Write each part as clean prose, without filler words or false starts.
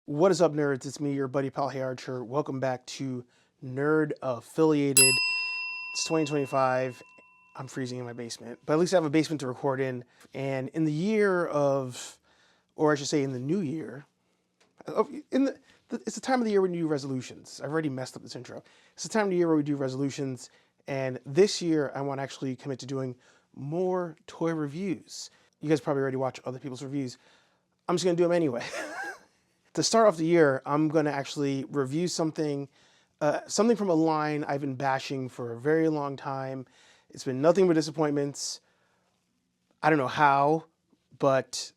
What is up, nerds? It's me, your buddy pal Hey Archer. Welcome back to Nerd Affiliated. It's 2025. I'm freezing in my basement, but at least I have a basement to record in. And in the year of, or I should say, in the new year, it's the time of the year when you do resolutions. I've already messed up this intro. It's the time of the year where we do resolutions, and this year I want to actually commit to doing more toy reviews. You guys probably already watch other people's reviews. I'm just gonna do them anyway. To start off the year, I'm going to actually review something from a line I've been bashing for a very long time. It's been nothing but disappointments. I don't know how, but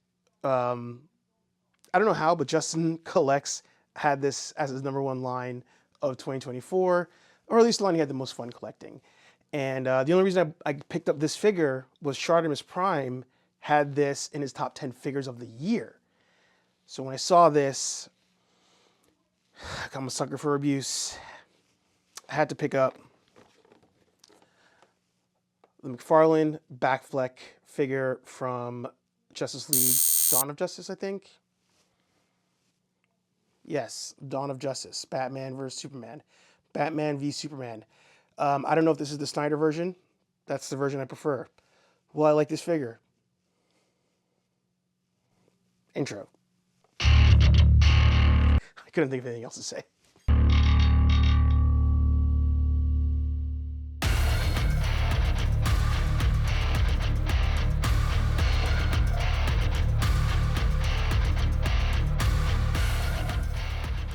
Justin Collects had this as his number one line of 2024, or at least the line he had the most fun collecting. And the only reason I picked up this figure was Shartimus Prime had this in his top 10 figures of the year. So when I saw this, I'm a sucker for abuse. I had to pick up the McFarlane Backfleck figure from Justice League Dawn of Justice, I think. Yes, Dawn of Justice, Batman versus Superman. Batman v Superman. I don't know if this is the Snyder version. That's the version I prefer. Well, I like this figure. Intro. I couldn't think of anything else to say.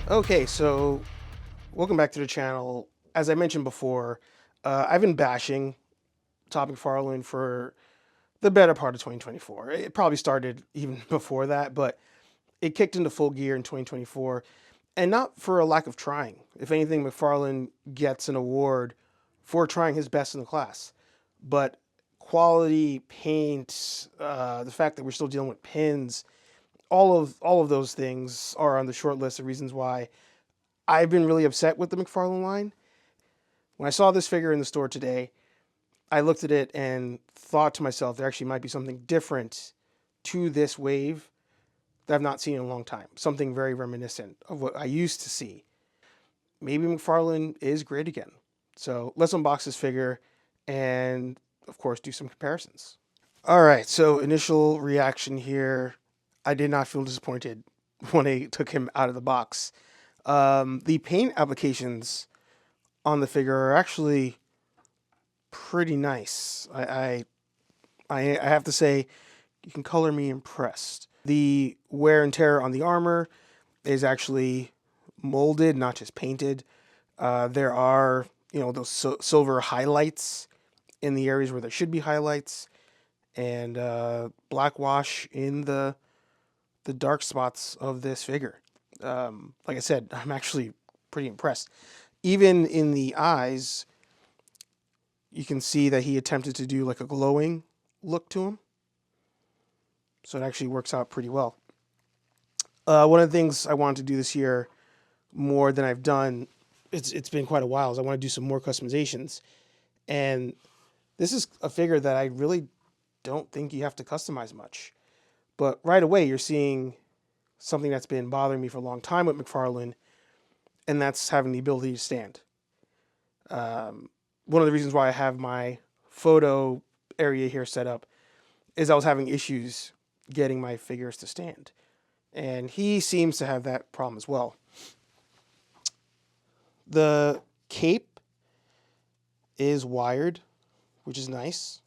Okay, so welcome back to the channel. As I mentioned before, I've been bashing Todd McFarlane for the better part of 2024. It probably started even before that, but it kicked into full gear in 2024, and not for a lack of trying. If anything, McFarlane gets an award for trying his best in the class. But quality, paint, the fact that we're still dealing with pins, all of those things are on the short list of reasons why I've been really upset with the McFarlane line. When I saw this figure in the store today, I looked at it and thought to myself, there actually might be something different to this wave that I've not seen in a long time. Something very reminiscent of what I used to see. Maybe McFarlane is great again. So let's unbox this figure and, of course, do some comparisons. All right, so initial reaction here. I did not feel disappointed when I took him out of the box. The paint applications on the figure are actually pretty nice. I have to say, you can color me impressed. The wear and tear on the armor is actually molded, not just painted. There are, those silver highlights in the areas where there should be highlights, and black wash in the dark spots of this figure. Like I said, I'm actually pretty impressed. Even in the eyes, you can see that he attempted to do like a glowing look to him. So it actually works out pretty well. One of the things I wanted to do this year more than I've done, it's been quite a while, is I want to do some more customizations. And this is a figure that I really don't think you have to customize much. But right away, you're seeing something that's been bothering me for a long time with McFarlane, and that's having the ability to stand. One of the reasons why I have my photo area here set up is I was having issues getting my figures to stand. And he seems to have that problem as well. The cape is wired, which is nice.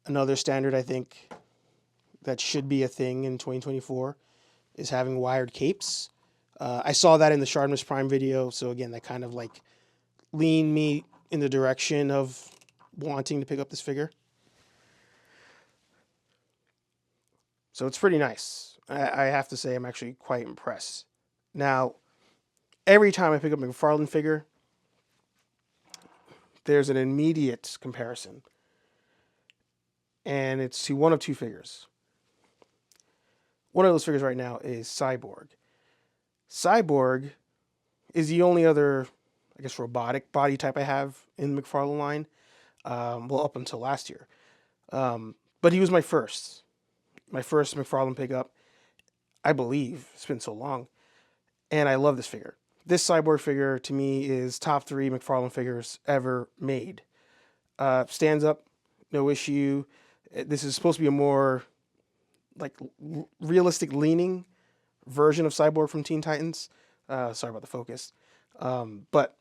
Another standard I think that should be a thing in 2024 is having wired capes. I saw that in the Shartimus Prime video, so again, that kind of like leaned me in the direction of wanting to pick up this figure. So it's pretty nice. I have to say I'm actually quite impressed. Now, every time I pick up a McFarlane figure, there's an immediate comparison. And it's to one of two figures. One of those figures right now is Cyborg. Cyborg is the only other, I guess, robotic body type I have in the McFarlane line. Up until last year. But he was my first McFarlane pickup. I believe. It's been so long. And I love this figure. This Cyborg figure, to me, is top 3 McFarlane figures ever made. Stands up, no issue. This is supposed to be a more like realistic leaning version of Cyborg from Teen Titans. Sorry about the focus. But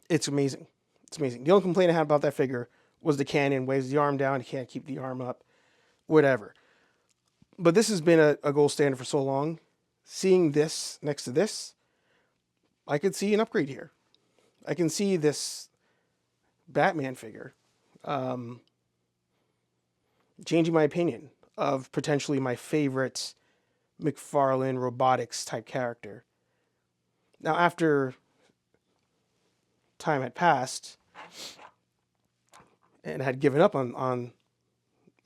it's amazing. It's amazing. The only complaint I had about that figure was the cannon weighs the arm down. You can't keep the arm up. Whatever. But this has been a gold standard for so long. Seeing this next to this, I could see an upgrade here. I can see this Batman figure changing my opinion of potentially my favorite McFarlane robotics type character. Now, after time had passed and had given up on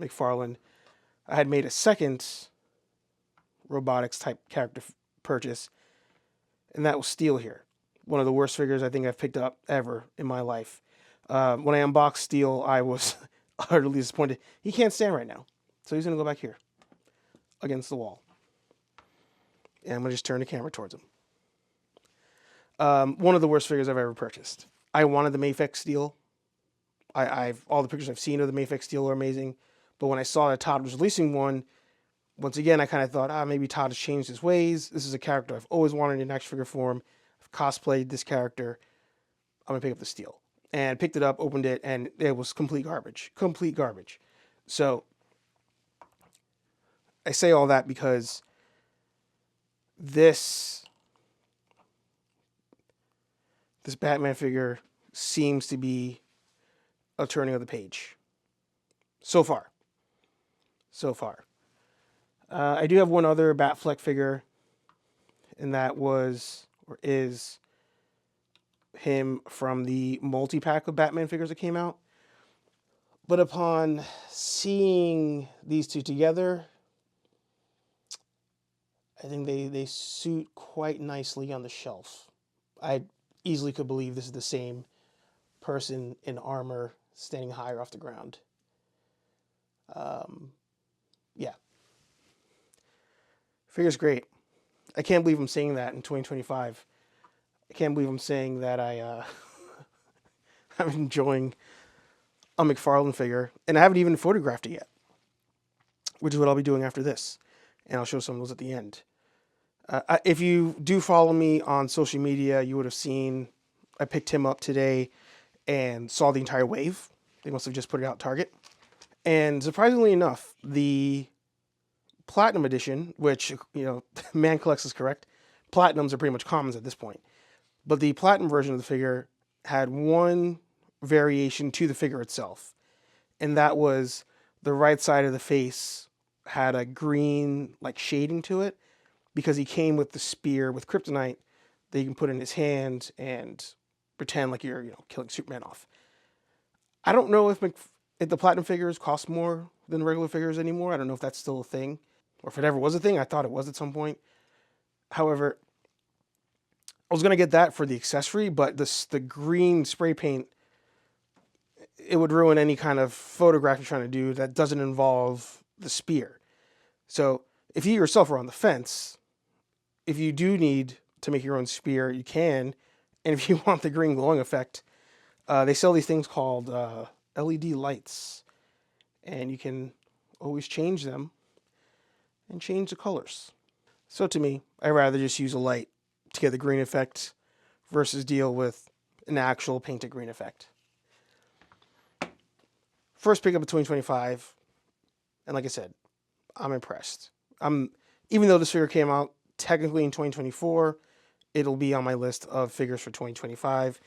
McFarlane, I had made a second robotics type character purchase, and that was Steel here. One of the worst figures I think I've picked up ever in my life. When I unboxed Steel, I was utterly disappointed. He can't stand right now, so he's going to go back here against the wall. And I'm going to just turn the camera towards him. One of the worst figures I've ever purchased. I wanted the Mafex Steel. All the pictures I've seen of the Mafex Steel are amazing, but when I saw that Todd was releasing one, once again, I kind of thought, maybe Todd has changed his ways. This is a character I've always wanted in action figure form. I've cosplayed this character. I'm going to pick up the Steel. And picked it up, opened it, and it was complete garbage. Complete garbage. So, I say all that because this Batman figure seems to be a turning of the page. So far. I do have one other Batfleck figure, and that was, or is, him from the multi-pack of Batman figures that came out. But upon seeing these two together, I think they suit quite nicely on the shelf. I easily could believe this is the same person in armor standing higher off the ground. Yeah. Figure's great. I can't believe I'm saying that in 2025. I can't believe I'm saying that I'm enjoying a McFarlane figure, and I haven't even photographed it yet, which is what I'll be doing after this, and I'll show some of those at the end. If you do follow me on social media, you would have seen I picked him up today and saw the entire wave. They must have just put it out at Target. And surprisingly enough, the Platinum Edition, which, Man Collects is correct, Platinums are pretty much commons at this point. But the Platinum version of the figure had one variation to the figure itself. And that was the right side of the face had a green shading to it, because he came with the spear with kryptonite that you can put in his hand and pretend like you're killing Superman off. I don't know if the Platinum figures cost more than regular figures anymore. I don't know if that's still a thing, or if it ever was a thing. I thought it was at some point. However, I was going to get that for the accessory, but the green spray paint, it would ruin any kind of photograph you're trying to do that doesn't involve the spear. So if you yourself are on the fence, if you do need to make your own spear, you can. And if you want the green glowing effect, they sell these things called LED lights. And you can always change them and change the colors. So to me, I'd rather just use a light to get the green effect versus deal with an actual painted green effect. First pickup of 2025, and like I said, I'm impressed. Even though this figure came out technically in 2024, it'll be on my list of figures for 2025.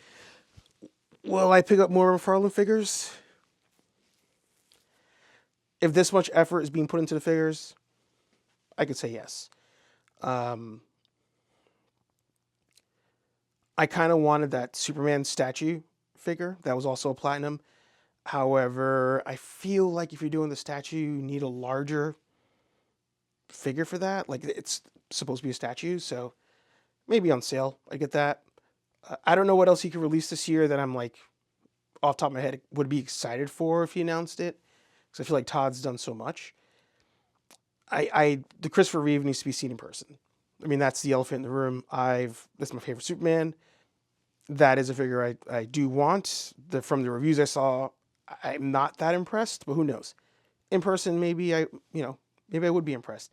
Will I pick up more McFarlane figures? If this much effort is being put into the figures, I could say yes. I kind of wanted that Superman statue figure that was also a Platinum. However, I feel like if you're doing the statue, you need a larger figure for that. It's supposed to be a statue, so maybe on sale I get that. I don't know what else he could release this year that I'm off the top of my head would be excited for if he announced it, because I feel like Todd's done so much. the Christopher Reeve needs to be seen in person. I mean, that's the elephant in the room. That's my favorite Superman. That is a figure I do want. From the reviews I saw, I'm not that impressed, but who knows? In person, maybe I would be impressed.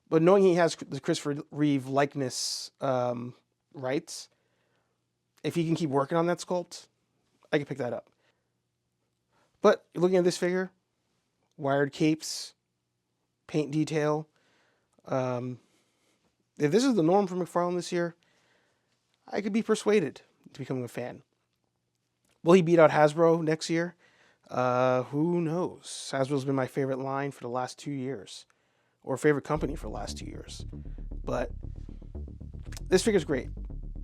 But knowing he has the Christopher Reeve likeness rights, if he can keep working on that sculpt, I could pick that up. But looking at this figure, wired capes, paint detail. If this is the norm for McFarlane this year, I could be persuaded to becoming a fan. Will he beat out Hasbro next year? Who knows? Hasbro's been my favorite line for the last 2 years, or favorite company for the last 2 years. But this figure's great.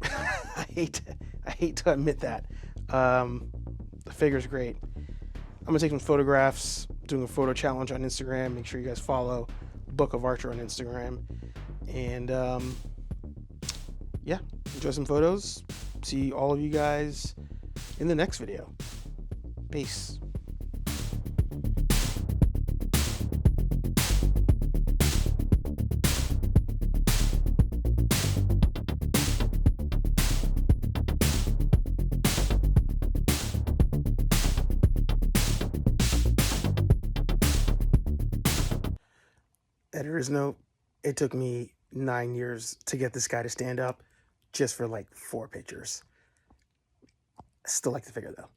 I hate to admit that. The figure's great. I'm gonna take some photographs, doing a photo challenge on Instagram. Make sure you guys follow Book of Archer on Instagram. And yeah, enjoy some photos. See all of you guys in the next video. Peace. Editor's note, it took me 9 years to get this guy to stand up just for like 4 pictures. I still like the figure though.